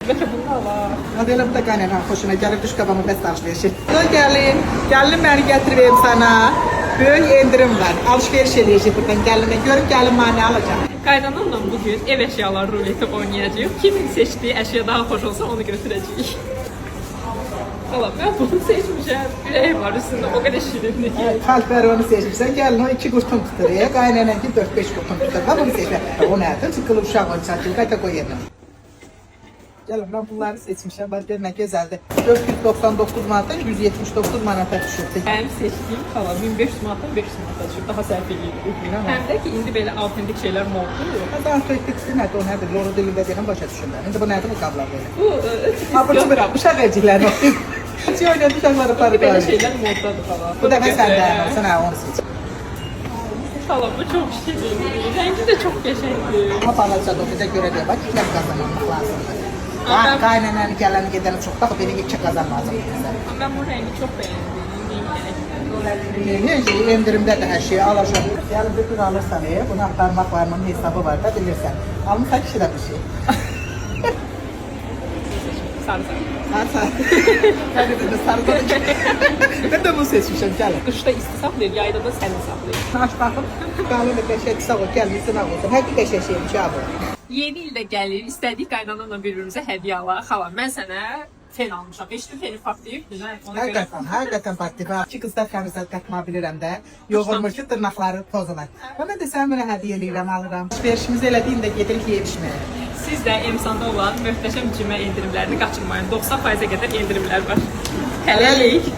Bəlkə bunu alar. Hadi elə bu da qaynanam xoşuna gəlib düş qabağıma bəs alışverişi. Gəlin məni gətireyim sana. Böyük endirim var. Alışveriş eləyəcək buradan gəlinə. Görüb gəlin məni alacaq. Qaynanamla bugün ev əşyaları ruleti oynayacağıq. Kimin seçdiyi əşya daha xoş olsa onu götürəcəyik. Valla ben bunu seçmişəm. Ürəyim var üstündə o qədər şirinlik. Kalpər onu seçmişsən. Gəlin o 2 qurtum tutur. Qaynanam ki 4-5 qurtum tutur. Ben bunu seçmişəm. O nədir? Çıxılıb uşaq olacaq. Qayta qoy yerinə. Gəlin ben bunları seçmişəm. Bax görün nə gözəldir. 499 manatdan 179 manata düşürdü. Mənim seçdiyim xala 1500 manatdan 500 manata düşür. Daha sərf eləyir. Həm də ki indi belə autentik şeylər moddur. Daha söhbətçisi nədir? O nədir? Loro dilində deyilən başa düşürlər. İndi bu nədir bu qablar belə? Bu Abırçı bırak. Uşaq əciklərini oxuyub. Hiç oynadı uşaqları indi parı belə şeylər moddadır xala. Bu dəfə səndən olsun, hə onu seç. Xala bu çox şirin. Rəngi də çox qəşəngdir. Amma balacadır, o bizə görə deyil. Bax, ikilər qazanmaq lazımdır. Qaynanəni, gələni, gedəni çox da, beni iki qazan lazımdır. Mən bu rəngi çox bəyəndim. Necə, endirimdədir hər şey, alacaq. Yəni, bir gün alırsan, bunu axtarmaq var, bunun hesabı var da, bilirsən. Almışsan kişi də bir şey. Sarı. Hadi dedi, sarıdan iki. Ben de bunu seçmişim, gəlin. Qışda isti saxlayır, yayda da sərin saxlayır. Aç baxım, qalın qəşək sağ ol, gəlmişsin ağ olsun. Həqiqi qəşək şeymiş abi. Yeni ildə gəlir, istədik qaynanamla bir-birimizə hədiyyə alaq. Xala, mən sənə fen almışam. Eşitdin feni partlayıb? Həqiqətən partlayıb. İki qızlar xəmizət qatma bilirəm də. Yoğurmur ki, dırnaqları pozular. Mən də sən mənə hədiyyə eləyirəm, alıram. Alışverişimizi elədiyin də gedirik yeyişməyə. Siz də Emsanda olan möhtəşəm cimə endirimlərini qaçırmayın. 90%-ə qədər endirimlər var. Hələlik.